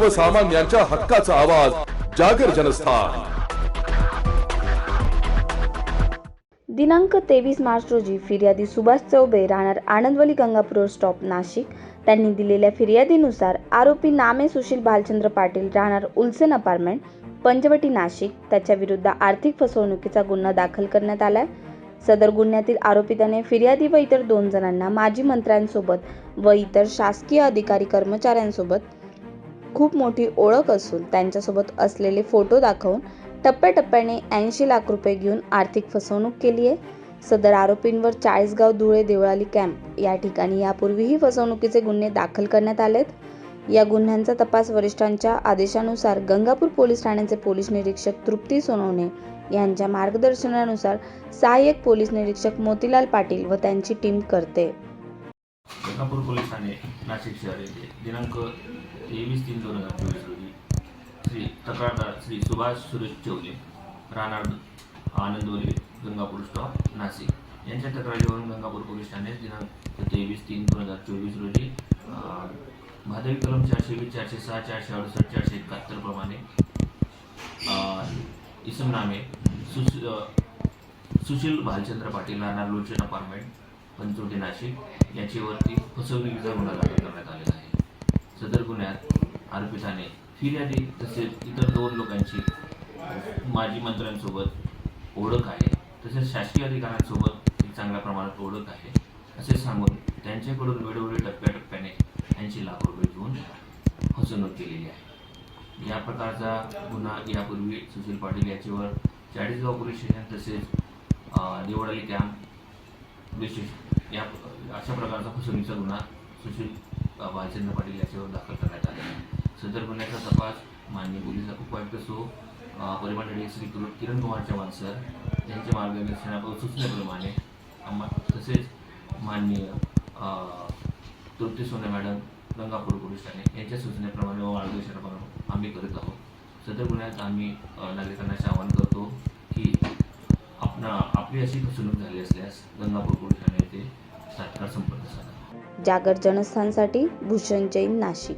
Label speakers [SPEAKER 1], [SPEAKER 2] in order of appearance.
[SPEAKER 1] सर्वसामान्यांच्या हक्काचा आवाज जागर जनस्थान।
[SPEAKER 2] दिनांक 23 मार्च रोजी फिर्यादी सुभाष चौबे राहणार आनंदवली गंगापूर रोड स्टॉप नाशिक त्यांनी दिलेल्या फिर्यादीनुसार आरोपी नामे सुशील भालचंद्र पाटील राहणार उल्सेन अपार्टमेंट पंचवटी नाशिक त्याच्या विरुद्ध आर्थिक फसवणुकीचा गुन्हा दाखल करण्यात आलाय। सदर गुन्ह्यातील आरोपिताने फिर्यादी व इतर 2 जणांना माजी मंत्र्यांसोबत व इतर शासकीय अधिकारी कर्मचाऱ्यांसोबत खूप मोठी ओळख असून त्यांच्यासोबत असलेले फोटो दाखवून टप्प्याटप्प्याने 80 लाख रुपये घेऊन आर्थिक फसवणूक केली आहे। सदर आरोपींवर चाळीसगाव धुळे देवळाली कॅम्प या ठिकाणी यापूर्वीही फसवणुकीचे गुन्हे दाखल करण्यात आलेत। या गुन्ह्यांचा तपास वरिष्ठांच्या आदेशानुसार गंगापूर पोलीस ठाण्याचे पोलीस निरीक्षक तृप्ती सोनवणे यांच्या मार्गदर्शनानुसार सहाय्यक पोलीस निरीक्षक मोतीलाल पाटील व त्यांची टीम करते।
[SPEAKER 3] गंगापूर पोलीस ठाणे नाशिक शहर येथे दिनांक 23/3/2024 रोजी तक्रारदार श्री सुभाष सुरेश चौबे राहणार आनंदवली गंगापूर स्टॉप नाशिक यांच्या तक्रारीवरून गंगापूर पोलीस ठाणे दिनांक 23/3/2024 रोजी भादवी कलम 420, 406, 468, 471 प्रमाणे इसम नामे सुशील भालचंद्र पाटील राहणार लोचन अपार्टमेंट पंचवटी नाशिक याच्यावरती फसवणुकीचा गुन्हा दाखल करण्यात आलेला आहे। सदर गुन्ह्यात आरोपिताने फिर्यादी तसेच इतर 2 लोकांची माजी मंत्र्यांसोबत ओळख आहे तसेच शासकीय अधिकाऱ्यांसोबत एक चांगल्या प्रमाणात ओळख आहे असे सांगून त्यांच्याकडून वेळोवेळी टप्प्याटप्प्याने 80 लाख रुपये घेऊन फसवणूक केलेली आहे। या प्रकारचा गुन्हा यापूर्वी सुशील पाटील याच्यावर चाळीसगाव पोलीस स्टेशन तसेच देवळाली कॅम्प विशेष या अशा प्रकारचा फसवणुकीचा गुन्हा सुशील भालचंद्र पाटील याच्यावर दाखल करण्यात आला आहे। सदर गुन्ह्याचा तपास माननीय पोलीस उपायुक्त परिमंडळीय श्री किरण कुमार चव्हाण सर यांच्या मार्गदर्शनावर सूचनेप्रमाणे तसेच माननीय तृप्ती सोने मॅडम गंगापूर पोलीस ठाणे यांच्या सूचनेप्रमाणे व मार्गदर्शनाप्रमाणे आम्ही करत आहोत। सदर गुन्ह्यात आम्ही नागरिकांना आवाहन करतो की आपली अशी फसवणूक झाली असल्यास गंगापूर पोलीस ठाणे येथे तात्काळ संपर्क साधा।
[SPEAKER 2] जागर जनस्थानसाठी भूषण जैन नाशिक।